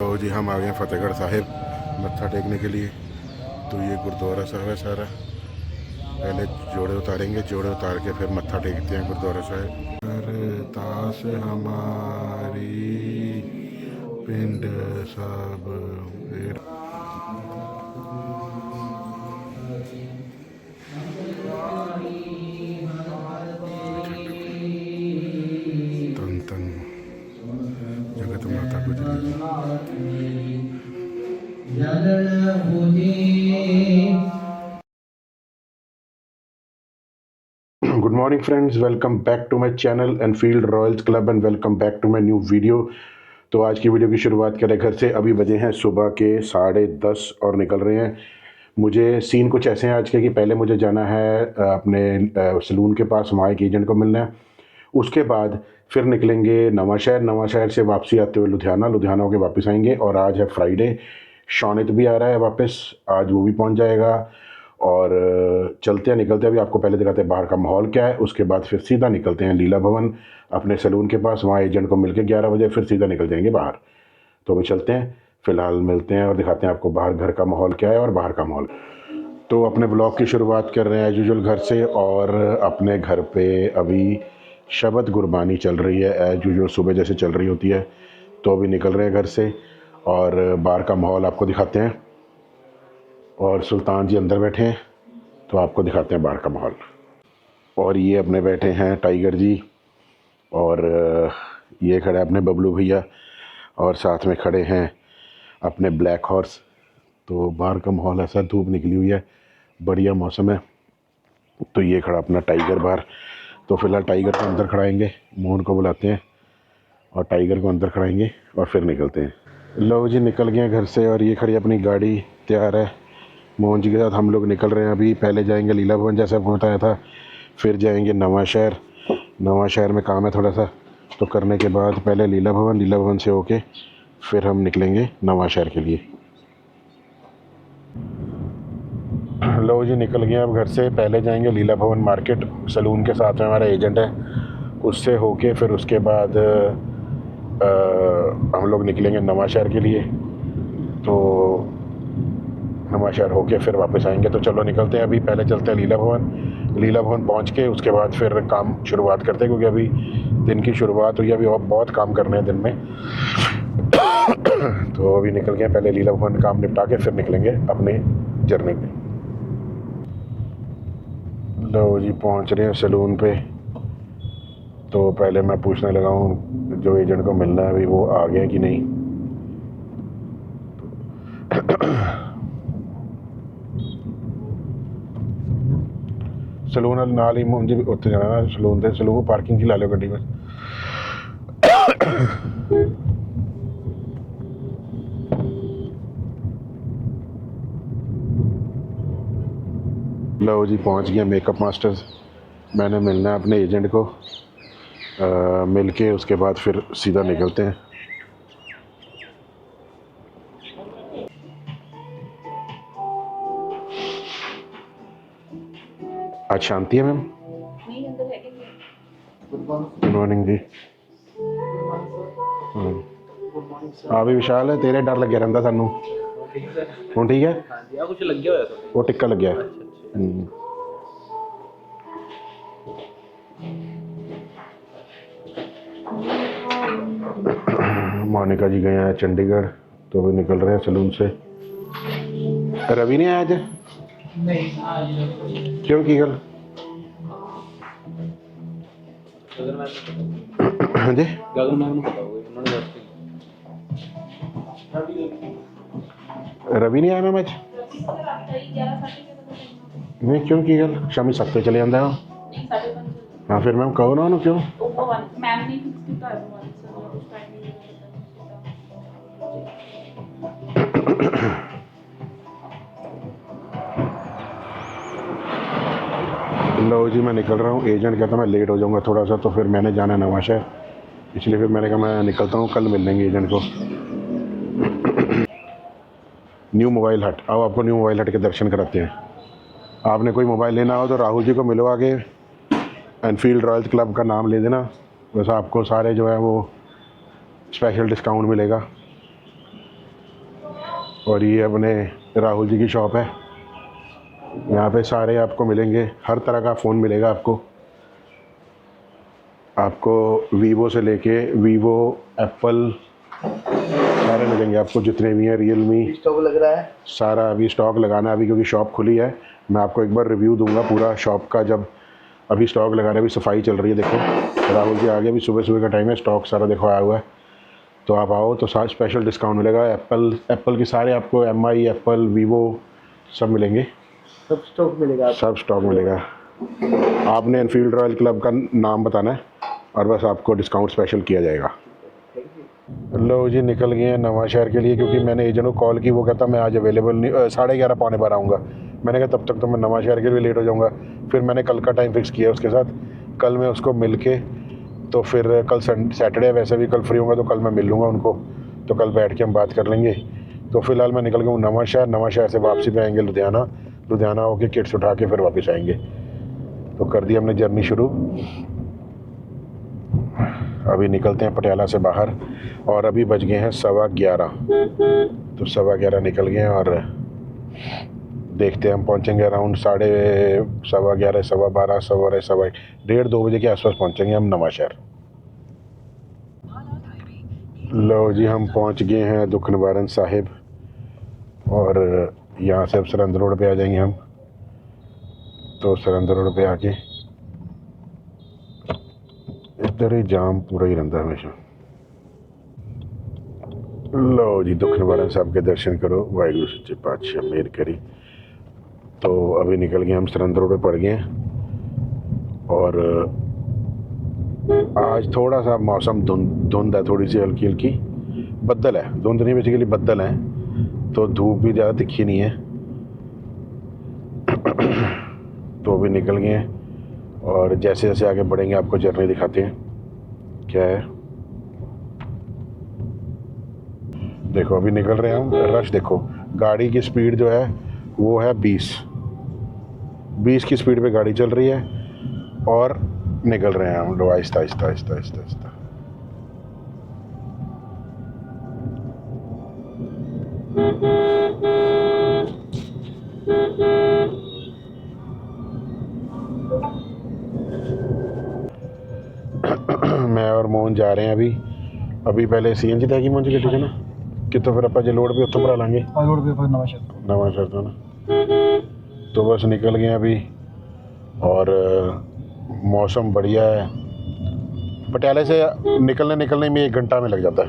तो जी हम आ गए हैं फतेहगढ़ साहिब मत्था टेकने के लिए। तो ये गुरुद्वारा साहब है सारा। पहले जोड़े उतारेंगे, जोड़े उतार के फिर मत्था टेकते हैं गुरुद्वारा साहब। अरदास हमारी पिंड सब तन तन Jagat Mata Gujri good morning friends, welcome back to my channel Enfield Royals club and welcome back to my new video. तो आज की वीडियो की शुरुआत करें घर से। अभी बजे हैं सुबह के 10:30 और निकल रहे हैं। मुझे सीन कुछ ऐसे हैं आज के कि पहले मुझे जाना है अपने सलून के पास, वहाँ एक एजेंट को मिलना है। उसके बाद फिर निकलेंगे नवा शहर से वापसी आते हुए लुधियाना होके वापस आएंगे। और आज है फ्राइडे, शौनित भी आ रहा है वापस, आज वो भी पहुंच जाएगा। और चलते हैं, निकलते हैं। अभी आपको पहले दिखाते हैं बाहर का माहौल क्या है, उसके बाद फिर सीधा निकलते हैं लीला भवन अपने सैलून के पास। वहाँ एजेंट को मिलके 11 बजे फिर सीधा निकल जाएंगे बाहर। तो अभी चलते हैं, फ़िलहाल मिलते हैं और दिखाते हैं आपको बाहर घर का माहौल क्या है और बाहर का माहौल। तो अपने ब्लॉग की शुरुआत कर रहे हैं एज यूजुअल घर से। और अपने घर पे अभी शबद गुरबानी चल रही है एज यूजुअल, सुबह जैसे चल रही होती है। तो अभी निकल रहे हैं घर से और बाहर का माहौल आपको दिखाते हैं। और सुल्तान जी अंदर बैठे हैं तो आपको दिखाते हैं बाहर का माहौल। और ये अपने बैठे हैं टाइगर जी, और ये खड़े अपने बबलू भैया, और साथ में खड़े हैं अपने ब्लैक हॉर्स। तो बाहर का माहौल ऐसा, धूप निकली हुई है, बढ़िया मौसम है। तो ये खड़ा अपना टाइगर बाहर। तो फिलहाल टाइगर को अंदर खड़ाएंगे, मोहन को बुलाते हैं और टाइगर को अंदर खड़ाएंगे और फिर निकलते हैं। लो जी निकल गए हैं घर से और ये खड़ी अपनी गाड़ी तैयार है। मोहन जी के साथ हम लोग निकल रहे हैं अभी। पहले जाएंगे लीला भवन जैसे आपको बताया था, फिर जाएंगे नवा शहर में काम है थोड़ा सा, तो करने के बाद पहले लीला भवन से होके फिर हम निकलेंगे नवा शहर के लिए। लो जी निकल गए अब घर से। पहले जाएंगे लीला भवन मार्केट, सलून के साथ में हमारा एजेंट है, उससे होके फिर उसके बाद हम लोग निकलेंगे नवा शहर के लिए। तो नवा शहर होके फिर वापस आएंगे। तो चलो निकलते हैं, अभी पहले चलते हैं लीला भवन पहुंच के उसके बाद फिर काम शुरुआत करते हैं, क्योंकि अभी दिन की शुरुआत हुई है, अभी और बहुत काम करने हैं दिन में। तो अभी निकल गए, पहले लीला भवन काम निपटा के फिर निकलेंगे अपने जर्नी पे। लो जी पहुंच रहे हैं सैलून पे। तो पहले मैं पूछने लगा हूँ जो एजेंट को मिलना है अभी वो आ गया कि नहीं। सलून नाल ही मुझे उत्थे जाना ना, सलून पार्किंग ला लो गड्डी में। लो जी पहुंच गया मेकअप मास्टर्स। मैंने मिलना है अपने एजेंट को, मिल के उसके बाद फिर सीधा निकलते हैं। आज शांति है मैम? गुड मॉर्निंग जी। हाँ भी विशाल है, तेरे डर लगे रहता सानू। हूँ ठीक है, कुछ लग गया वो टिक्का लग गया। मोनिका जी गए हैं चंडीगढ़, तो अभी निकल रहे हैं सलून से। रवि नहीं आया आज? नहीं। क्यों की गल? हाँ जी गगन मैम को पता होगा, उन्होंने रवि नहीं आया मैम आज? नहीं क्यों की गल? शामी 7 बजे चले जाता है। हाँ फिर मैम कहो ना उन्होंने क्यों। लो जी मैं निकल रहा हूँ। एजेंट कहता मैं लेट हो जाऊँगा थोड़ा सा, तो फिर मैंने जाना है नवा शहर, इसलिए फिर मैंने कहा मैं निकलता हूँ, कल मिल लेंगे एजेंट को। न्यू मोबाइल हट, आओ आपको न्यू मोबाइल हट के दर्शन कराते हैं। आपने कोई मोबाइल लेना हो तो राहुल जी को मिलो आगे, एनफील्ड रॉयल्स क्लब का नाम ले देना, वैसे आपको सारे जो है वो स्पेशल डिस्काउंट मिलेगा। और ये अपने राहुल जी की शॉप है। यहाँ पे सारे आपको मिलेंगे, हर तरह का फ़ोन मिलेगा आपको वीवो से लेके वीवो, एप्पल सारे मिलेंगे आपको, जितने भी हैं, रियलमी। स्टॉक लग रहा है सारा अभी स्टॉक लगाना है अभी, क्योंकि शॉप खुली है। मैं आपको एक बार रिव्यू दूंगा पूरा शॉप का, जब अभी स्टॉक लगा रहे हैं, अभी सफाई चल रही है। देखो राहुल जी आगे, अभी सुबह सुबह का टाइम है, स्टॉक सारा देखो आया हुआ है। तो आप आओ तो सारा स्पेशल डिस्काउंट मिलेगा। एप्पल की सारे आपको MI, एप्पल, वीवो सब मिलेंगे, सब स्टॉक मिलेगा सब स्टॉक मिलेगा। आपने एनफील्ड रॉयल क्लब का नाम बताना है और बस आपको डिस्काउंट स्पेशल किया जाएगा। लो जी, निकल गए हैं नवा शहर के लिए, क्योंकि मैंने एजेंट को कॉल की, वो कहता मैं आज अवेलेबल नहीं, 11:30 पौने 12 आऊँगा। मैंने कहा तब तक तो मैं नवा शहर के लिए लेट हो जाऊँगा। फिर मैंने कल का टाइम फिक्स किया उसके साथ, कल मैं उसको मिल के, तो फिर कल सैटरडे वैसे भी कल फ्री होगा, तो कल मैं मिल लूँगा उनको, तो कल बैठ के हम बात कर लेंगे। तो फिलहाल मैं निकल गया हूँ नवा शहर से वापसी पे आएंगे लुधियाना होके किट्स उठा के फिर वापस आएंगे। तो कर दी हमने जर्नी शुरू। अभी निकलते हैं पटियाला से बाहर, और अभी बज गए हैं 11:15। तो 11:15 निकल गए हैं और देखते हैं, हम पहुंचेंगे अराउंड 11:30, 11:15, 1:15, 2 बजे के आसपास पहुंचेंगे हम नवा शहर। लो जी, हम पहुंच गए हैं दुख निवारण साहिब, और यहाँ से अब सरहंद रोड पे आ जाएंगे हम। तो सरहंद रोड पे आके इधर ही जाम पूरा ही रहता हमेशा। लो जी, दुख निवारण साहब के दर्शन करो, वाहिगुरु सच्चे पातशाह मेहर करी। तो अभी निकल गए हम, सरहंद रोड पे पड़ गए हैं। और आज थोड़ा सा मौसम धुंध है, थोड़ी सी हल्की हल्की बद्दल है, धुंध नहीं बेसिकली बद्दल है, तो धूप भी ज़्यादा दिखी नहीं है। तो अभी निकल गए हैं, और जैसे जैसे आगे बढ़ेंगे आपको जर्नी दिखाते हैं क्या है। देखो अभी निकल रहे हैं हम, रश देखो, गाड़ी की स्पीड जो है वो है 20 की स्पीड पे गाड़ी चल रही है, और निकल रहे हैं हम लोग आहिस्ता आहिस्ता आहिस्ता आहिस्ता आहिस्ता। मैं और मोहन जा रहे हैं अभी पहले CNG तय की मोहन जी ਗੱਡੀ 'ਚ ਨਾ, ਕਿਤੋਂ ਫਿਰ ਆਪਾਂ ਜੇ ਲੋਡ ਵੀ ਉੱਥੋਂ ਭਰਾ ਲਾਂਗੇ, रोड पे नवा शहर नवा शहर तो ना। तो बस निकल गए अभी, और मौसम बढ़िया है। पटियाले से निकलने में 1 घंटा में लग जाता है।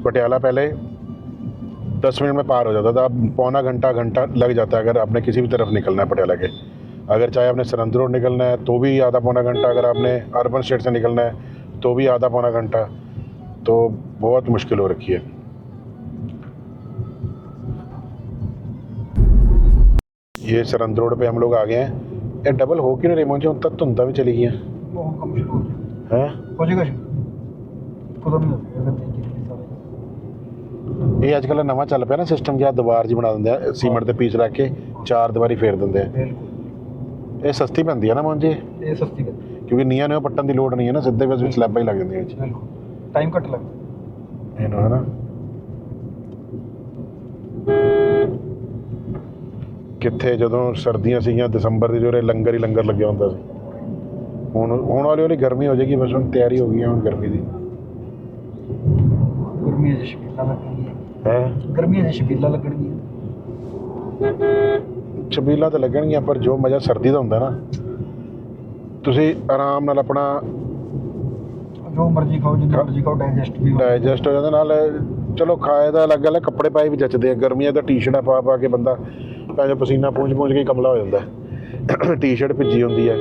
पटियाला पहले 10 मिनट में पार हो जाता था, अब पौना घंटा लग जाता है अगर आपने किसी भी तरफ निकलना है पटियाला के। अगर चाहे आपने सरहंद रोड निकलना है तो भी आधा पौना घंटा, अगर आपने अर्बन स्टेट से निकलना है तो भी आधा पौना घंटा। तो बहुत मुश्किल हो रखी है। ये सरहंद रोड पे हम लोग आ गए हैं। ये डबल हो क्यों नहीं रही मुझे, उन तक धुंधा भी चली गई हैं। वो कम शुरू हो हैं हो जाएगा खुद नहीं होगा अगर देंगे सारे। ये अजकल नवा चल पिया ना सिस्टम, क्या दीवार जी बना देंगे हैं, सीमेंट के पीस रख के 4 ਦੀਵਾਰੀ फेर देंगे हैं। बिल्कुल ये सस्ती पैंदी है ना मोहन जी, ये सस्ती है, क्योंकि नीआं ने पट्टन की लोड़ नहीं है ना, सीधे बस स्लैबां ही लग जांदियां ਵਿੱਚ। बिल्कुल टाइम कट लगता ਇਹਨੂੰ है ना। ਕਿੱਥੇ ਜਦੋਂ ਸਰਦੀਆਂ ਸੀਗੀਆਂ ਦਸੰਬਰ ਦੀ ਜੋ ਲੰਗਰ ਹੀ ਲੰਗਰ ਲੱਗਿਆ ਹੁੰਦਾ ਸੀ। ਹੁਣ ਹੌਲੀ ਹੌਲੀ ਗਰਮੀ ਹੋ ਜਾਏਗੀ, ਬਸ ਹੁਣ ਤਿਆਰੀ ਹੋ ਗਈ ਹੈ ਹੁਣ ਗਰਮੀ ਦੀ। गर्मी है शबीला लगनी ਹੈ गर्मी है शबीला लगनी ਛਬੀਲਾਂ ਤਾਂ ਲੱਗਣਗੀਆਂ, ਪਰ ਜੋ ਮਜ਼ਾ ਸਰਦੀ ਦਾ ਹੁੰਦਾ ਨਾ, ਤੁਸੀਂ ਆਰਾਮ ਨਾਲ ਆਪਣਾ जो मर्जी खाओ जितना मर्जी खाओ डाइजेस्ट भी हो ਡਾਈਜੈਸਟ ਹੋ ਜਾਂਦਾ। ਨਾਲ ਚਲੋ ਖਾਏ ਦਾ ਅਲੱਗ ਗੱਲ ਹੈ, ਕੱਪੜੇ ਪਾਏ ਵੀ ਜੱਚਦੇ ਆ। ਗਰਮੀਆਂ ਤਾਂ ਟੀ-ਸ਼ਰਟਾਂ ਪਾ ਕੇ ਬੰਦਾ ਜੋ ਪਸੀਨਾ ਪੂੰਝ ਕੇ ਹੀ ਕਮਲਾ ਹੋ ਜਾਂਦਾ ਹੈ। ਟੀ-ਸ਼ਰਟ ਭਿੱਜੀ ਹੁੰਦੀ ਹੈ।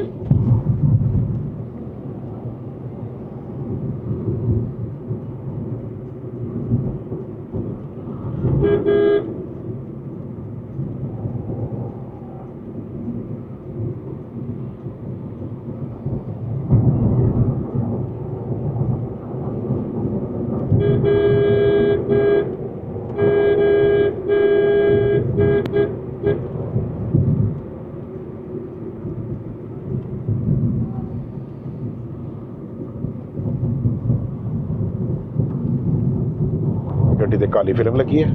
ਗੱਡੀ ਤੇ ਕਾਲੀ ਫਿਲਮ ਲੱਗੀ ਹੈ।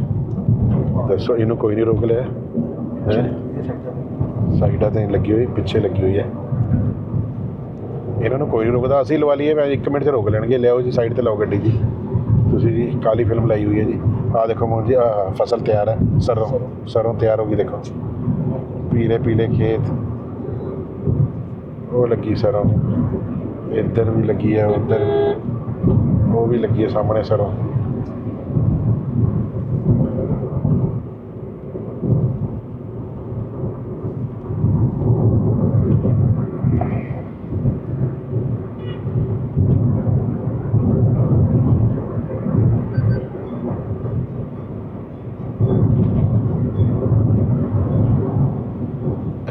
ਦੱਸੋ ਇਹਨੂੰ ਕੋਈ ਨਹੀਂ ਰੋਕ ਲਿਆ ਹੈ? ਇਹ ਸੈਕਟਰ ਸਾਈਡਾਂ ਤੇ ਲੱਗੀ ਹੋਈ, ਪਿੱਛੇ ਲੱਗੀ ਹੋਈ ਹੈ। ਇਹਨਾਂ ਨੂੰ ਕੋਈ ਨਹੀਂ ਰੋਕਦਾ, ਅਸੀਂ ਲਵਾ ਲਈਏ, ਮੈਂ 1 ਮਿੰਟ 'ਚ ਰੋਕ ਲੈਣਗੇ। ਲਿਆਓ ਜੀ ਸਾਈਡ ਤੇ ਲਾਓ ਗੱਡੀ ਜੀ। ਤੁਸੀਂ ਜੀ ਕਾਲੀ ਫਿਲਮ ਲਾਈ ਹੋਈ ਹੈ ਜੀ। ਆਹ ਦੇਖੋ ਮੋਹਨ ਜੀ, ਆਹ ਫਸਲ ਤਿਆਰ ਹੈ। ਸਰੋਂ ਤਿਆਰ ਹੋ ਗਈ, ਦੇਖੋ ਪੀਲੇ ਪੀਲੇ ਖੇਤ। ਉਹ ਲੱਗੀ ਸਰੋਂ, ਇੱਧਰ ਵੀ ਲੱਗੀ ਹੈ, ਉੱਧਰ ਉਹ ਵੀ ਲੱਗੀ ਹੈ, ਸਾਹਮਣੇ ਸਰੋਂ।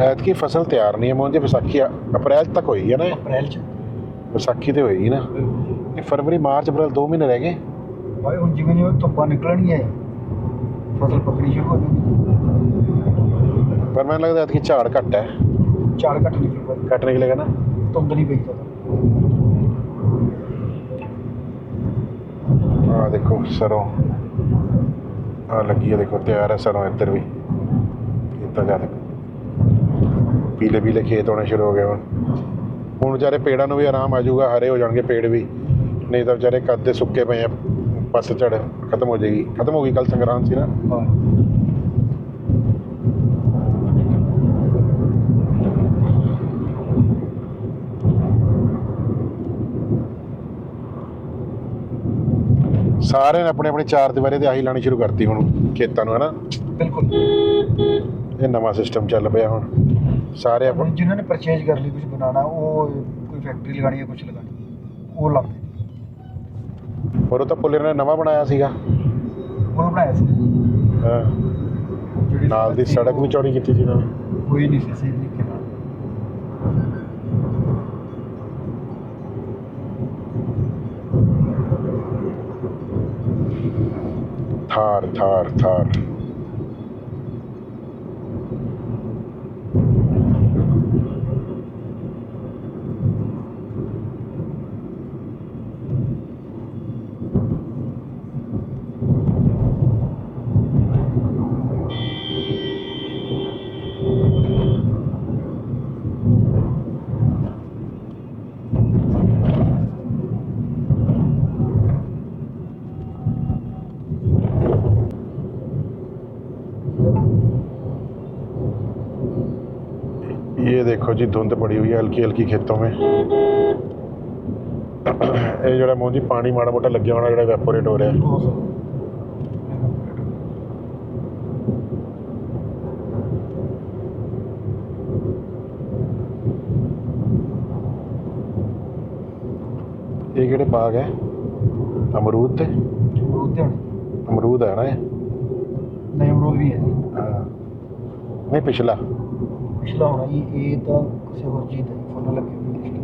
ਐਤਕੀ ਫਸਲ ਤਿਆਰ ਨਹੀਂ ਹੈ ਮੋਹਨ ਜੀ। ਵਿਸਾਖੀ ਅਪ੍ਰੈਲ ਤੱਕ ਹੋਈ ਹੈ ਨਾ? ਅਪ੍ਰੈਲ 'ਚ ਵਿਸਾਖੀ ਤੇ ਹੋਏਗੀ ਨਾ। ਇਹ ਫਰਵਰੀ ਮਾਰਚ ਅਪ੍ਰੈਲ 2 ਮਹੀਨੇ ਰਹਿ ਗਏ। ਭਾਈ ਹੁਣ ਜਿਵੇਂ ਜਿਵੇਂ ਧੁੱਪਾਂ ਨਿਕਲਣਗੀਆਂ ਫਸਲ ਪੱਕਣੀ ਸ਼ੁਰੂ ਹੋ ਜਾਊਗੀ। ਪਰ ਮੈਨੂੰ ਲੱਗਦਾ ਐਤਕੀ ਝਾੜ ਘੱਟ ਹੈ। ਝਾੜ ਘੱਟ ਨਿਕਲੂਗਾ, ਘੱਟ ਨਿਕਲੇਗਾ ਨਾ। ਧੁੰਦ ਨਹੀਂ ਪਈ ਤਾਂ। ਆਹ ਦੇਖੋ ਸਰੋਂ ਆਹ ਲੱਗੀ ਹੈ, ਦੇਖੋ ਤਿਆਰ ਹੈ ਸਰੋਂ। ਇੱਧਰ ਵੀ ਕੀਤਾ ਜਾ ਰਿਹਾ, ਪੀਲੇ ਪੀਲੇ ਖੇਤ ਹੋਣੇ ਸ਼ੁਰੂ ਹੋ ਗਏ। ਹੁਣ ਵਿਚਾਰੇ ਪੇੜਾਂ ਨੂੰ ਵੀ ਆਰਾਮ ਆ ਜਾਊਗਾ, ਹਰੇ ਹੋ ਜਾਣਗੇ ਪੇੜ ਵੀ। ਨਹੀਂ ਤਾਂ ਵਿਚਾਰੇ ਕਦ ਦੇ ਸੁੱਕੇ ਪਏ ਆ। ਪਤਝੜ ਖਤਮ ਹੋ ਜਾਏਗੀ, ਖਤਮ ਹੋ ਗਈ। ਕੱਲ ਸੰਗਰਾਂਦ ਸੀ ਨਾ। ਹਾਂ ਸਾਰਿਆਂ ਨੇ ਆਪਣੇ ਆਪਣੇ ਚਾਰ ਦੀਵਾਰੀ ਤੇ ਆਹੀ ਲਾਣੀ ਸ਼ੁਰੂ ਕਰਤੀ ਹੁਣ ਖੇਤਾਂ ਨੂੰ, ਹੈ ਨਾ। ਬਿਲਕੁਲ। ਇਹ ਨਵਾਂ ਸਿਸਟਮ ਚੱਲ ਪਿਆ ਹੁਣ। ਸਾਰੇ ਹੁਣ ਜਿਨ੍ਹਾਂ ਨੇ ਪਰਚੇਜ ਕਰ ਲਈ ਕੁਝ ਬਣਾਉਣਾ, ਉਹ ਕੋਈ ਫੈਕਟਰੀ ਲਗਾਣੀ ਹੈ, ਕੁਝ ਲਗਾਣੀ, ਉਹ ਲਾਉਂਦੇ। ਹੋਰ ਉਹ ਤਾਂ ਪੁੱਲਰ ਨੇ ਨਵਾਂ ਬਣਾਇਆ ਸੀਗਾ। ਉਹ ਬਣਾਇਆ ਸੀ ਹਾਂ, ਜਿਹੜੀ ਨਾਲ ਦੀ ਸੜਕ ਵੀ ਚੌੜੀ ਕੀਤੀ ਸੀ ਇਹਨਾਂ ਨੇ। ਕੋਈ ਨਹੀਂ ਸੀ ਸਹੀ ਤਰੀਕੇ ਨਾਲ। ਥਾਰ ये देखो जी धुंध पड़ी हुई है हल्की हल्की खेतों में। ये जो मोहन जी पानी माड़ा मोटा लगे होना जो वैपोरेट हो रहा है। ये किहड़े बाग है? अमरूद थे? अमरूद है ना ये? नहीं अमरूद भी है। हाँ नहीं पिछला पिछला होना ये तो किसी और चीज है, फल लगे हुए हैं।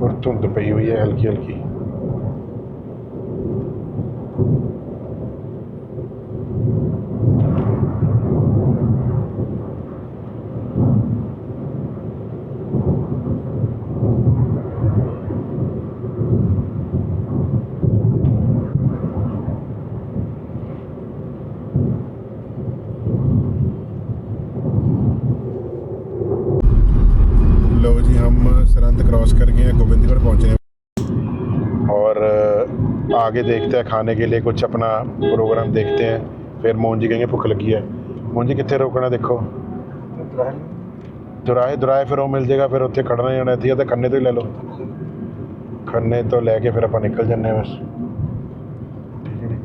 और धुंध पई हुई है हल्की हल्की। लो जी हम सरहद क्रॉस कर गए हैं, गोविंदगढ़ पहुँचे हैं और आगे देखते हैं खाने के लिए कुछ अपना प्रोग्राम देखते हैं। फिर मोहन जी कहेंगे भुख लगी है। मोहन जी कितने रोकना देखो दुराए फिर वो मिल जाएगा, फिर उत्थे खड़ना जाना थी तो खन्ने तो ही ले लो। खन्ने तो लैके फिर आप निकल जाने बस, ठीक है।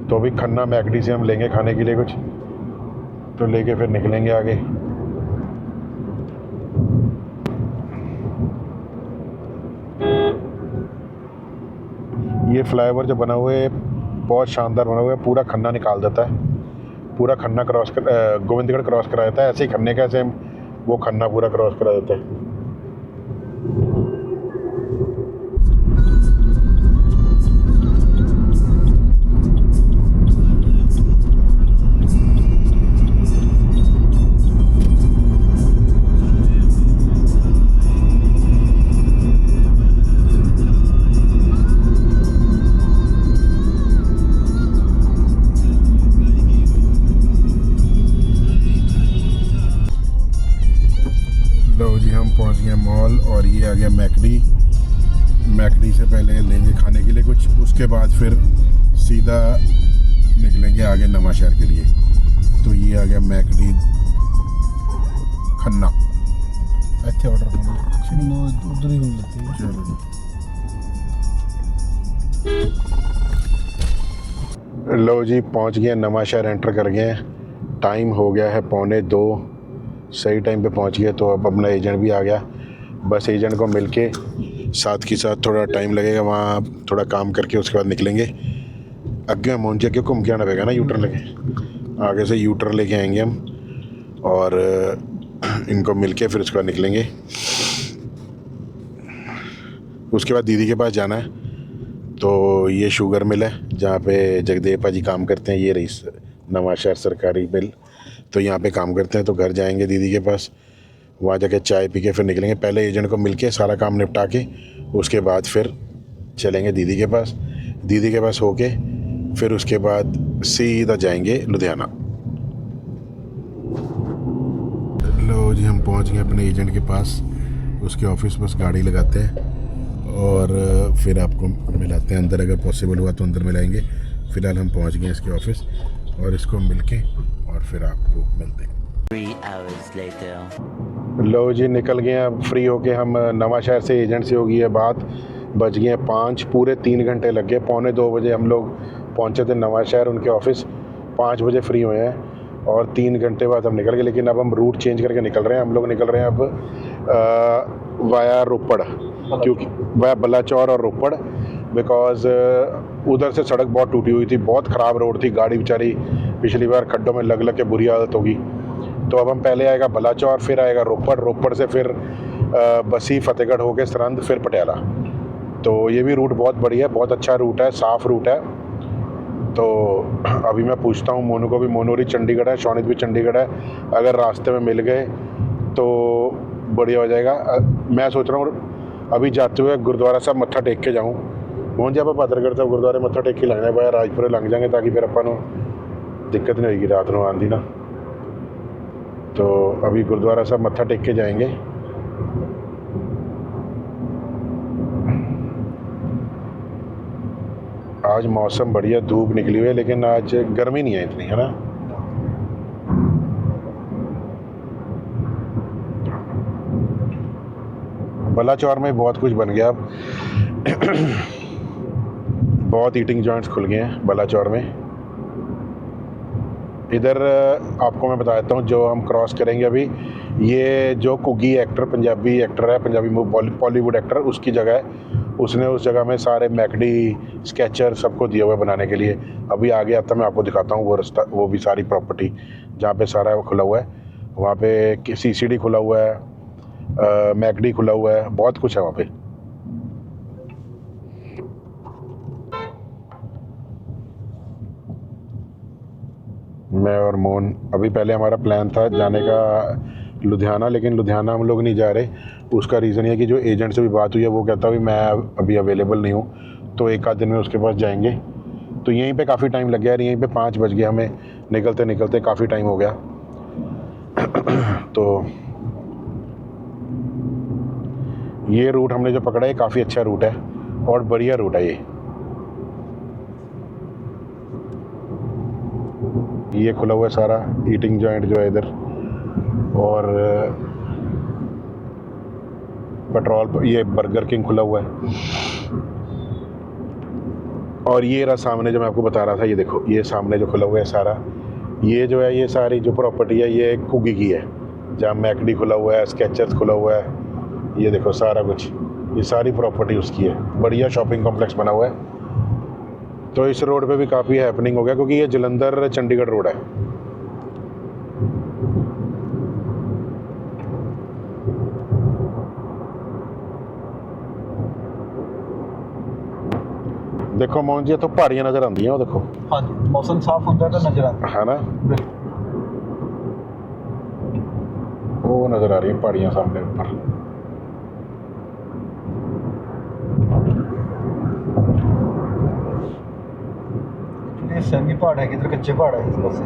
तो अभी खन्ना मैकडी से हम लेंगे खाने के लिए कुछ, तो लेके फिर निकलेंगे आगे। ये फ्लाईओवर जो बना हुआ है बहुत शानदार बना हुआ है, पूरा खन्ना निकाल देता है। पूरा खन्ना क्रॉस कर गोविंदगढ़ क्रॉस करा देता है। ऐसे ही खन्ने का ऐसे वो खन्ना पूरा क्रॉस करा देता है। मैकडी से पहले लेंगे खाने के लिए कुछ, उसके बाद फिर सीधा निकलेंगे आगे नवा शहर के लिए। तो ये आ गया मैकडी खन्ना। ਇੱਥੇ ਆਰਡਰ ਕਰਨਾ ਉਧਰ ਹੀ ਹੁੰਦੀ ਹੈ। चलो लो जी, पहुंच गए नवा शहर, एंटर कर गए हैं। टाइम हो गया है 1:45, सही टाइम पे पहुंच गए। तो अब अपना एजेंट भी आ गया, बस एजेंट को मिलके साथ के साथ थोड़ा टाइम लगेगा, वहाँ थोड़ा काम करके उसके बाद निकलेंगे। आगे पहुँचे क्यों घूम के आना पड़ेगा ना, यूटर लेके, आगे से यूटर लेके आएंगे हम और इनको मिलके फिर उसके बाद निकलेंगे। उसके बाद दीदी के पास जाना है। तो ये शुगर मिल है जहाँ पे जगदेव पाजी काम करते हैं, ये रही नवा शहर सरकारी मिल। तो यहाँ पे काम करते हैं। तो घर जाएंगे दीदी के पास, वहाँ जाके चाय पी के फिर निकलेंगे। पहले एजेंट को मिलके सारा काम निपटा के उसके बाद फिर चलेंगे दीदी के पास। दीदी के पास होके फिर उसके बाद सीधा जाएंगे लुधियाना। लो जी, हम पहुँच गए अपने एजेंट के पास, उसके ऑफिस बस गाड़ी लगाते हैं और फिर आपको मिलाते हैं अंदर, अगर पॉसिबल हुआ तो अंदर मिलाएंगे। फ़िलहाल हम पहुंच गए इसके ऑफिस और इसको मिलके और फिर आपको मिलते हैं। 3 hours later. लो जी, निकल गए हैं अब फ्री होके हम नवा शहर से। एजेंट से हो गई है बात, बज गए हैं 5, पूरे 3 घंटे लग गए। 1:45 बजे हम लोग पहुंचे थे नवा शहर उनके ऑफिस, 5 बजे फ्री हुए हैं और 3 घंटे बाद हम निकल गए। लेकिन अब हम रूट चेंज करके निकल रहे हैं। हम लोग निकल रहे हैं अब वाया रोपड़, क्योंकि वाया बलाचौर और रोपड़, बिकॉज़ उधर से सड़क बहुत टूटी हुई थी, बहुत ख़राब रोड थी। गाड़ी बेचारी पिछली बार खड्डों में लग लग के बुरी हालत होगी। तो अब हम पहले आएगा बलाचौर, फिर आएगा रोपड़, रोपड़ से फिर बसी, फतेहगढ़ होके सरंद, फिर पटियाला। तो ये भी रूट बहुत बढ़िया है, बहुत अच्छा रूट है, साफ़ रूट है। तो अभी मैं पूछता हूँ मोनू को भी, मोनू भी चंडीगढ़ है, शौनित भी चंडीगढ़ है। अगर रास्ते में मिल गए तो बढ़िया हो जाएगा। मैं सोच रहा हूँ अभी जाते हुए गुरुद्वारा साहब मत्था टेक के जाऊँ। मोहन जी, आप पात्रगढ़ साहब गुरुद्वारे मत्था टेक के लगना है, राजपुरे लंघ जाएंगे ताकि फिर अपन दिक्कत नहीं होगी रात में आंधी ना। तो अभी गुरुद्वारा साहब मत्था टेक के जाएंगे। आज मौसम बढ़िया, धूप निकली हुई है, लेकिन आज गर्मी नहीं है इतनी, है ना। बलाचौर में बहुत कुछ बन गया अब। बहुत ईटिंग जॉइंट्स खुल गए हैं बलाचौर में। इधर आपको मैं बता देता हूँ, जो हम क्रॉस करेंगे अभी, ये जो कुगी एक्टर, पंजाबी एक्टर है, पंजाबी बॉलीवुड एक्टर, उसकी जगह है। उसने उस जगह में सारे मैकडी स्केचर सबको दिया हुआ है बनाने के लिए। अभी आगे आता मैं आपको दिखाता हूँ वो रास्ता, वो भी सारी प्रॉपर्टी जहाँ पे सारा खुला हुआ है। वहाँ पे सीसीडी खुला हुआ है, मैकडी खुला हुआ है, बहुत कुछ है वहाँ पे। मैं और मोहन, अभी पहले हमारा प्लान था जाने का लुधियाना, लेकिन लुधियाना हम लोग नहीं जा रहे। उसका रीज़न ये कि जो एजेंट से भी बात हुई है, वो कहता है मैं अभी अवेलेबल नहीं हूँ, तो एक आध दिन में उसके पास जाएंगे। तो यहीं पे काफ़ी टाइम लग गया यार, यहीं पे 5 बज गए हमें निकलते निकलते, काफ़ी टाइम हो गया। तो ये रूट हमने जो पकड़ा है काफ़ी अच्छा रूट है और बढ़िया रूट है ये खुला हुआ है सारा ईटिंग जॉइंट जो है इधर, और पेट्रोल, ये बर्गर किंग खुला हुआ है। और ये रहा सामने जो मैं आपको बता रहा था, ये देखो, ये सामने जो खुला हुआ है सारा, ये जो है, ये सारी जो प्रॉपर्टी है ये कुगी की है, जहाँ मैकडी खुला हुआ है, स्केचर्स खुला हुआ है, ये देखो सारा कुछ, ये सारी प्रॉपर्टी उसकी है। बढ़िया शॉपिंग कॉम्प्लेक्स बना हुआ है। तो इस रोड पे भी काफ़ी हैपनिंग हो गया, क्योंकि ये जलंधर चंडीगढ़ रोड है। देखो मोहन जी, तो पहाड़ियाँ नज़र आती हैं, वो देखो। हाँ जी, मौसम साफ होता है तो नजर आता है ना, है। वो नज़र आ रही है पहाड़ियाँ सामने ऊपर। ये सैमी पहाड़ है, किधर कच्चे पहाड़ है इस पास से।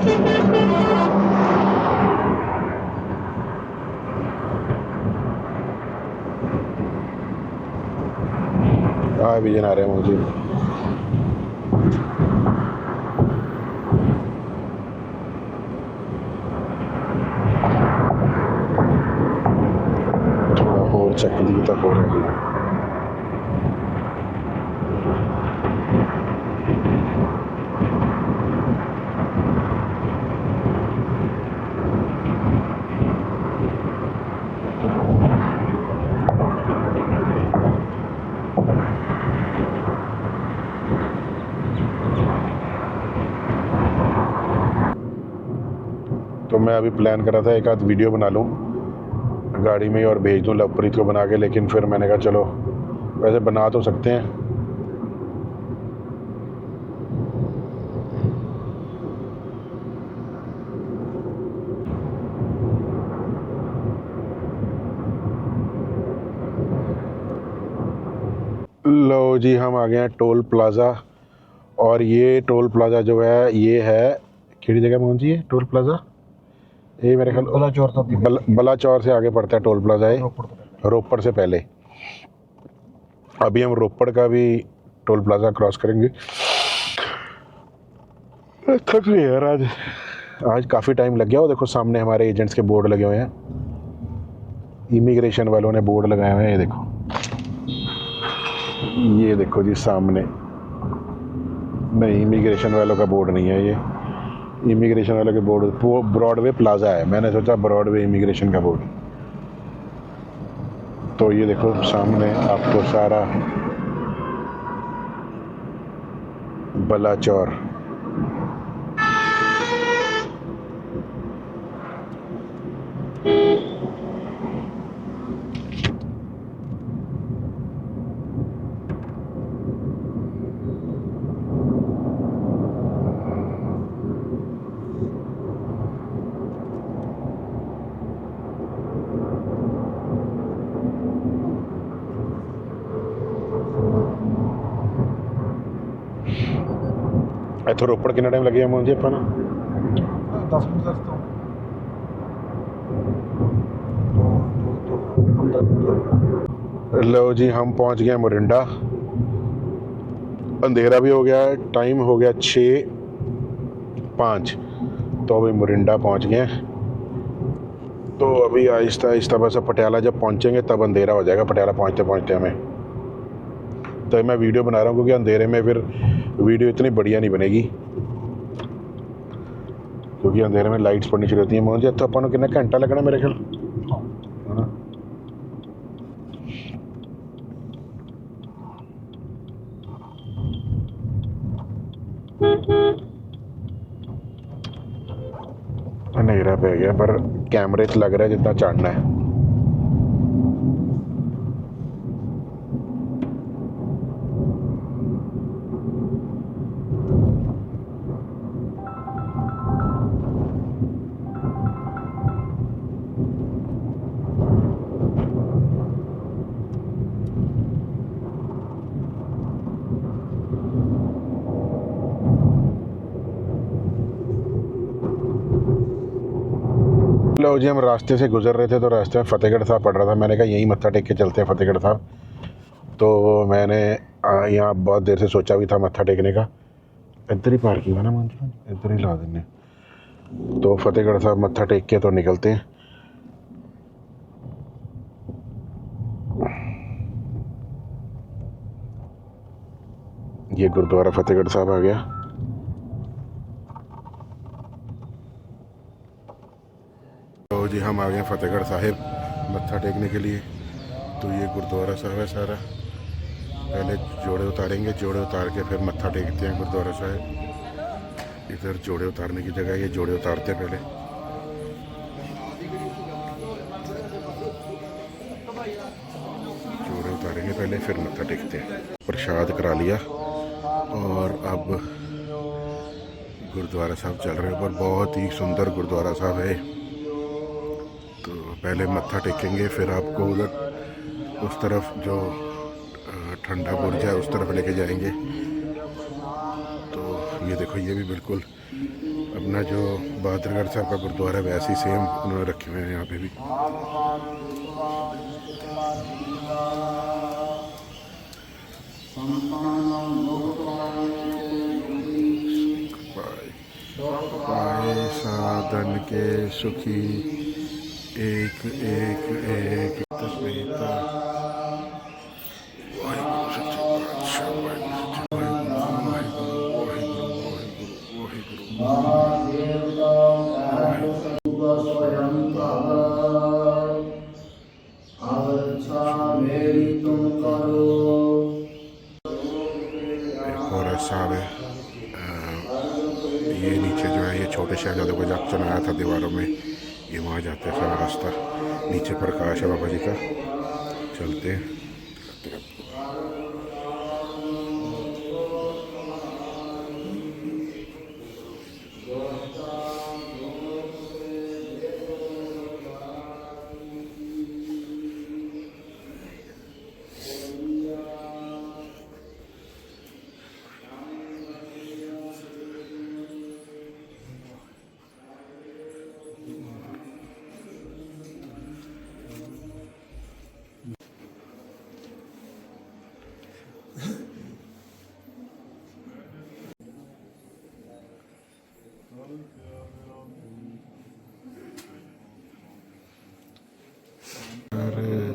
हाँ विजन आ रहे हैं मुझे। थोड़ा और चकली तक हो रही है। तो मैं अभी प्लान कर रहा था एक आध वीडियो बना लूँ गाड़ी में और भेज दूँ लवप्रीत को बना के, लेकिन फिर मैंने कहा चलो वैसे बना तो सकते हैं। लो जी हम आ गए हैं टोल प्लाज़ा, और ये टोल प्लाज़ा जो है ये है किड़ी जगह मोहन जी, ये टोल प्लाज़ा ये मेरे ख्याल बलाचौर तक बलाचौर से आगे पड़ता है टोल प्लाज़ा है, रोपड़ तो पहले। रोपड़ से पहले। अभी हम रोपड़ का भी टोल प्लाज़ा क्रॉस करेंगे। थक गए यार आज काफ़ी टाइम लग गया। वो देखो सामने हमारे एजेंट्स के बोर्ड लगे हुए हैं, इमिग्रेशन वालों ने बोर्ड लगाए हुए हैं। ये देखो जी सामने, नहीं इमिग्रेशन वालों का बोर्ड नहीं है, ये इमिग्रेशन वालों के बोर्ड वो ब्रॉडवे प्लाज़ा है, मैंने सोचा ब्रॉडवे इमिग्रेशन का बोर्ड। तो ये देखो सामने आपको सारा बलाचौर। ਇੱਥੋਂ ਰੋਪੜ ਕਿੰਨਾ ਟਾਈਮ ਲੱਗਿਆ ਮੋਹਨ ਜੀ ਆਪਾਂ ਨੂੰ? 10 ਮਿੰਟ ਤੱਕ ਤੋਂ 15 लो जी हम पहुंच गए मोरिंडा। अंधेरा भी हो गया है, टाइम हो गया 6:05, तो अभी मोरिंडा पहुंच गए हैं। तो अभी आहिस्ता आहिस्ता बस अब पटियाला जब पहुंचेंगे तब अंधेरा हो जाएगा, पटियाला पहुंचते पहुंचते हमें। तो मैं वीडियो बना रहा हूँ क्योंकि अंधेरे में फिर वीडियो इतनी बढ़िया नहीं बनेगी, क्योंकि अंधेरे में लाइट्स पड़नी शुरू होती हैं। मोहन जी तो अपन कितना घंटा लगना मेरे ख्याल है ना? अंधेरा पे गया पर कैमरे च लग रहा है जितना चढ़ना है। लो जी हम रास्ते से गुजर रहे थे तो रास्ते में फतेहगढ़ साहब पड़ रहा था, मैंने कहा यहीं मत्था टेक के चलते हैं फतेहगढ़ साहब। तो मैंने यहाँ बहुत देर से सोचा भी था मत्था टेकने का। इधर ही पार्किंग है ना मोहन जी, इधर ही ला देने। तो फतेहगढ़ साहब मत्था टेक के तो निकलते हैं। ये गुरुद्वारा फतेहगढ़ साहब आ गया। तो जी हम आ गए फतेहगढ़ साहिब मत्था टेकने के लिए। तो ये गुरुद्वारा साहब है सारा। पहले जोड़े उतारेंगे, जोड़े उतार के फिर मत्था टेकते हैं गुरुद्वारा साहब। इधर जोड़े उतारने की जगह, ये जोड़े उतारते हैं पहले। जोड़े उतारेंगे पहले फिर मत्था टेकते हैं। प्रसाद करा लिया और अब गुरुद्वारा साहब चल रहे हैं। पर बहुत ही सुंदर गुरुद्वारा साहब है। तो पहले मत्था टेकेंगे, फिर आपको उधर उस तरफ जो ठंडा बुर्ज है उस तरफ लेके जाएंगे। तो ये देखो ये भी बिल्कुल अपना जो बहादुरगढ़ साहब का गुरुद्वारा है वैसे ही सेम उन्होंने रखे हुए हैं यहाँ पे भी। पाए साधन के सुखी एक एक एक तस्वीर। और साहब है ये नीचे जो है ये छोटे शहजादों को जब चलाया था दीवारों में, ये वहाँ जाते हैं सारा रास्ता। नीचे प्रकाश है बाबा जी का, चलते हैं।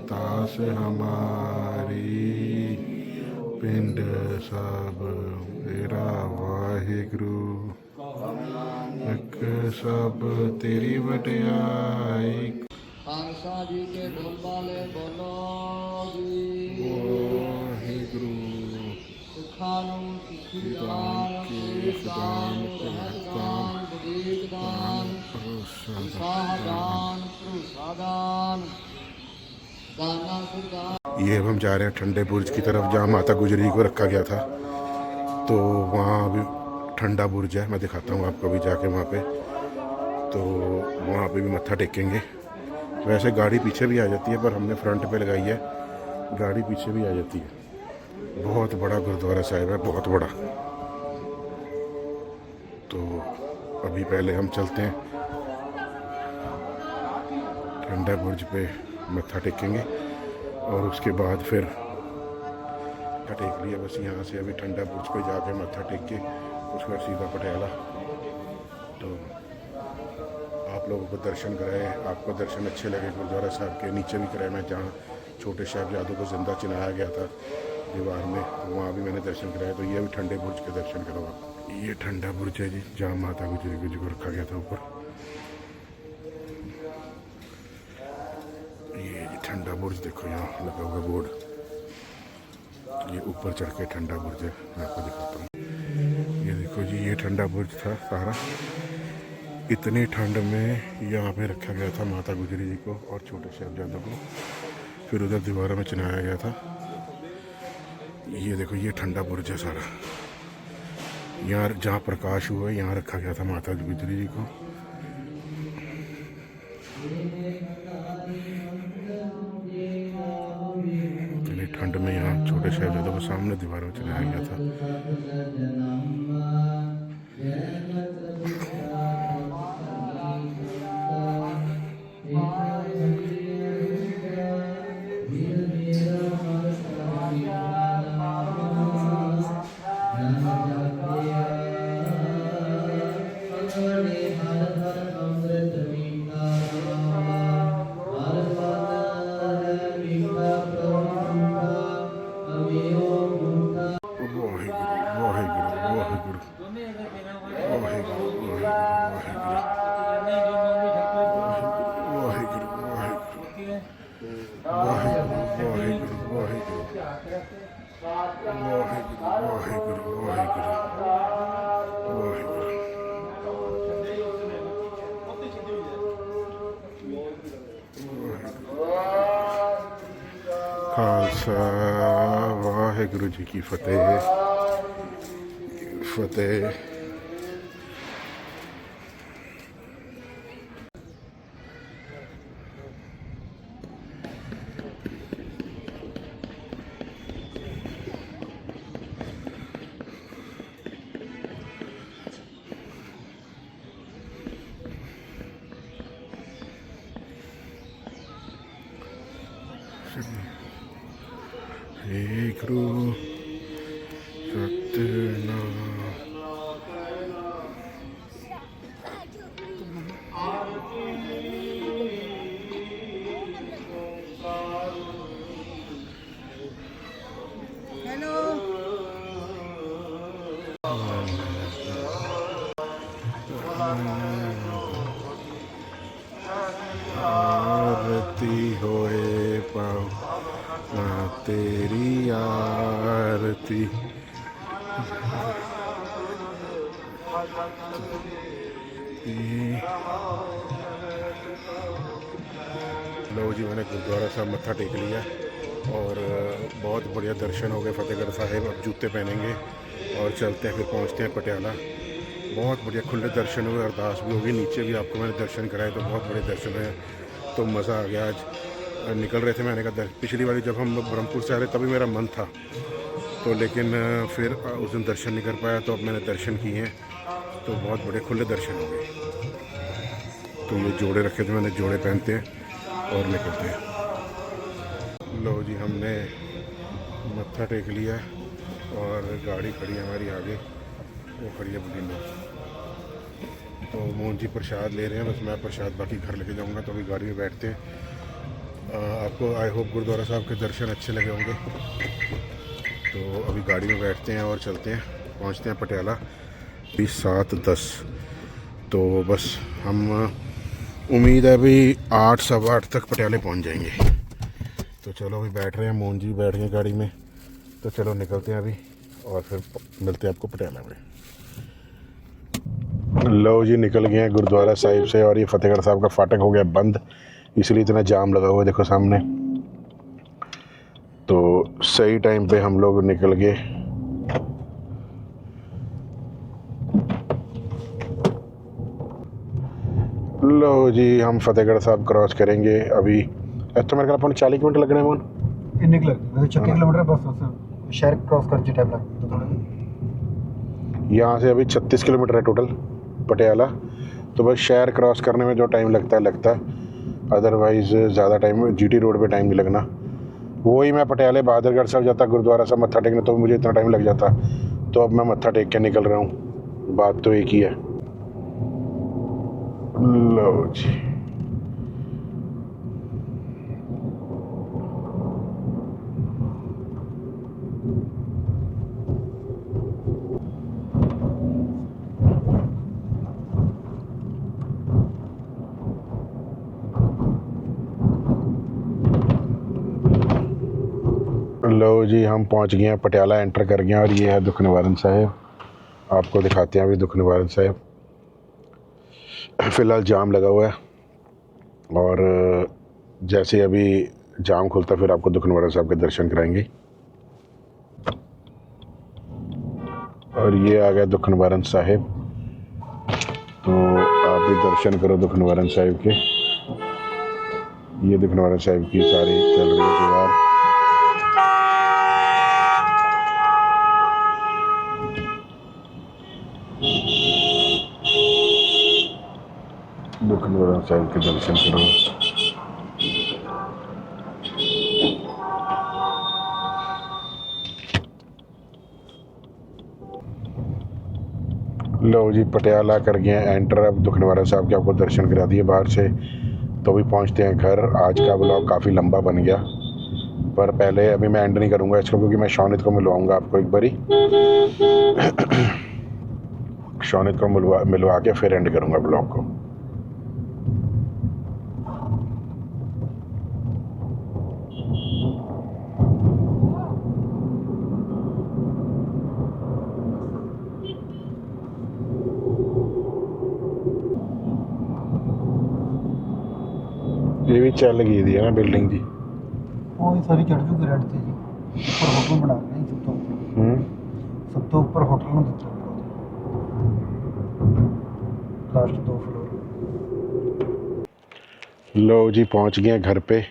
दास हमारी पिंड सब तेरा वाहिगुरु, एक सब तेरी वडियाई। खालसा जी के बोल वाले बोलो जी, वाहिगुरु सुखानु सुखदान दान दान बुदीक दान साहदान प्रसादान दाना सुदान। ये हम जा रहे हैं ठंडे बुर्ज की तरफ जहाँ माता गुजरी को रखा गया था। तो वहाँ अभी ठंडा बुर्ज है, मैं दिखाता हूँ आपको अभी जाके वहाँ पे। तो वहाँ पे भी मत्था टेकेंगे। वैसे गाड़ी पीछे भी आ जाती है पर हमने फ्रंट पे लगाई है, गाड़ी पीछे भी आ जाती है। बहुत बड़ा गुरुद्वारा साहिब है, बहुत बड़ा। तो अभी पहले हम चलते हैं ठंडा बुर्ज पे मत्था टेकेंगे और उसके बाद फिर मत्था टेक लिया। बस यहाँ से अभी ठंडा बुर्ज पे जाके मत्था टेक के उसके बाद सीधा पटियाला। तो आप लोगों को दर्शन कराए, आपको दर्शन अच्छे लगे गुरुद्वारा साहब के। नीचे भी कराए मैं, जहाँ छोटे साहिबजादों को जिंदा चिनाया गया था दीवार में, तो वहाँ भी मैंने दर्शन कराए। तो ये भी ठंडे बुर्ज के दर्शन करो आप। ये ठंडा बुर्ज है जी, जहाँ माता गुजरी को रखा गया था ऊपर। ये ठंडा बुर्ज देखो, यहाँ लगा हुआ बोर्ड। ये ऊपर चढ़ के ठंडा बुर्ज है, मैं आपको दिखाता हूँ। ये देखो जी, ये ठंडा बुर्ज था सारा। इतनी ठंड में यहाँ पे रखा गया था माता गुजरी जी को और छोटे साहिबजादों को, फिर उधर दीवारों में चिनाया गया था। ये देखो, ये ठंडा बुर्ज है सारा। यहाँ जहाँ प्रकाश हुआ यहाँ रखा गया था माता गुजरी जी को। ठंड में यहाँ छोटे साहिबजादों को सामने दीवारों में चलाया गया था। खालसा वाहिगुरु जी की फतेह फतेह। एक रूह सत्यनारायण। आरती होए पाओ माँ तेरी आरती। लो जी, मैंने गुरुद्वारा साहब मत्था टेक लिया और बहुत बढ़िया दर्शन हो गए फतेहगढ़ साहिब। अब जूते पहनेंगे और चलते हैं, फिर पहुंचते हैं पटियाला। बहुत बढ़िया खुले दर्शन हुए, अरदास भी होगी। नीचे भी आपको मैंने दर्शन कराए तो बहुत बड़े दर्शन हुए, तो मज़ा आ गया। आज निकल रहे थे, मैंने कहा पिछली बारी जब हम लोग ब्रह्मपुर से आ रहे तभी मेरा मन था, तो लेकिन फिर उस दिन दर्शन नहीं कर पाया, तो अब मैंने दर्शन किए हैं, तो बहुत बड़े खुले दर्शन हो गए। तो ये जोड़े रखे थे मैंने, जोड़े पहनते हैं और निकलते हैं। लो जी, हमने मत्था टेक लिया और गाड़ी खड़ी है हमारी आगे, वो खड़ी है बुढ़ी। तो मोहन जी प्रसाद ले रहे हैं, बस मैं प्रसाद बाकी घर लेके जाऊंगा। तो अभी गाड़ी में बैठते हैं। आपको आई होप गुरुद्वारा साहब के दर्शन अच्छे लगे होंगे। तो अभी गाड़ी में बैठते हैं और चलते हैं, पहुंचते हैं पटियाला। 7:10। तो बस हम उम्मीद है अभी 8, 8:15 तक पटियाले पहुंच जाएंगे। तो चलो अभी बैठ रहे हैं, मोहन जी बैठ गए गाड़ी में, तो चलो निकलते हैं अभी और फिर मिलते हैं आपको पटियाला में। लो जी, निकल गए हैं गुरुद्वारा साहिब से और ये फतेहगढ़ साहब का फाटक हो गया बंद, इसलिए इतना जाम लगा हुआ है, देखो सामने। तो सही टाइम पे हम लोग निकल गए। लो जी, हम फतेहगढ़ साहब क्रॉस करेंगे अभी। तो मेरे ख्याल 40 मिनट लगने हैं मोहन। कितने लग वैसे 36 किलोमीटर बस उससे शहर क्रॉस करके टाइम लगता तो थोड़ा। यहाँ से अभी 36 किलोमीटर है टोटल पटियाला, तो बस शहर क्रॉस करने में जो टाइम लगता है, अदरवाइज़ ज़्यादा टाइम जीटी रोड पे टाइम नहीं लगना। वही मैं पटियाले बहादुरगढ़ साहब जाता गुरुद्वारा साहब मत्था टेकने, तो मुझे इतना टाइम लग जाता। तो अब मैं मत्था टेक के निकल रहा हूँ, बात तो एक ही है। लो जी, लो जी, हम पहुंच गए हैं पटियाला, एंटर कर गए हैं और ये है दुख निवारण साहिब। आपको दिखाते हैं अभी दुख निवारण साहिब। फ़िलहाल जाम लगा हुआ है और जैसे अभी जाम खुलता फिर आपको दुख निवारण साहब के दर्शन कराएंगे। और ये आ गया दुख निवारण साहिब, तो आप भी दर्शन करो दुख निवारण साहिब के। ये दुख निवारण साहिब की सारी चल रही है दीवार। दुख निवारण साहिब के दर्शन करो। लो जी, पटियाला कर गए हैं एंटर। अब दुख निवारण साहब के आपको दर्शन करा दिए बाहर से, तो भी पहुंचते हैं घर। आज का ब्लॉग काफ़ी लंबा बन गया, पर पहले अभी मैं एंड नहीं करूंगा इसको, क्योंकि मैं शौनित को मिलवाऊंगा आपको एक बारी। शौनित को मिलवा के फिर एंड करूंगा ब्लॉग को। ये भी चल गई थी ना बिल्डिंग जी। वो ये सारी चढ़ चुकी रेड थी जी, ऊपर होटल बना रहे हैं सब तो ऊपर होटल में देते हैं लास्ट 2 फ्लोर। लो जी, पहुंच गए घर पे।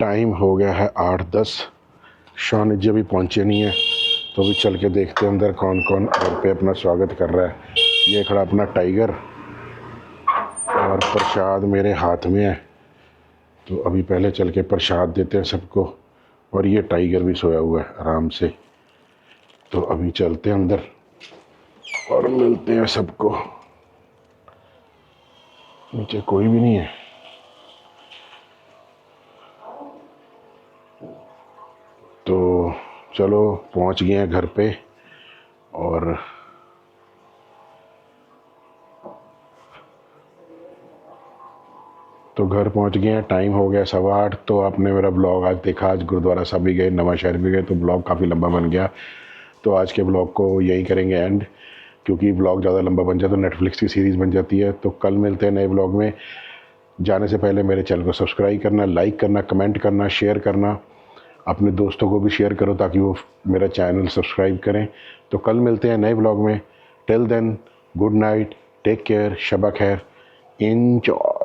टाइम हो गया है 8:10। शौनित जी अभी पहुंचे नहीं है, तो अभी चल के देखते हैं अंदर कौन कौन घर पे अपना स्वागत कर रहा है। ये खड़ा अपना टाइगर और प्रसाद मेरे हाथ में है, तो अभी पहले चल के प्रसाद देते हैं सबको और ये टाइगर भी सोया हुआ है आराम से। तो अभी चलते हैं अंदर और मिलते हैं सबको। नीचे कोई भी नहीं है। तो चलो पहुंच गए हैं घर पे और तो घर पहुंच गए हैं। टाइम हो गया 8:15। तो आपने मेरा ब्लॉग आज देखा। आज गुरुद्वारा साहब भी गए, नवा शहर भी गए, तो ब्लॉग काफ़ी लंबा बन गया। तो आज के ब्लॉग को यही करेंगे एंड, क्योंकि ब्लॉग ज़्यादा लंबा बन जाए तो नेटफ्लिक्स की सीरीज़ बन जाती है। तो कल मिलते हैं नए ब्लॉग में। जाने से पहले मेरे चैनल को सब्सक्राइब करना, लाइक करना, कमेंट करना, शेयर करना, अपने दोस्तों को भी शेयर करो ताकि वो मेरा चैनल सब्सक्राइब करें। तो कल मिलते हैं नए ब्लॉग में। Till then, good night, take care, Shaba Khair, enjoy.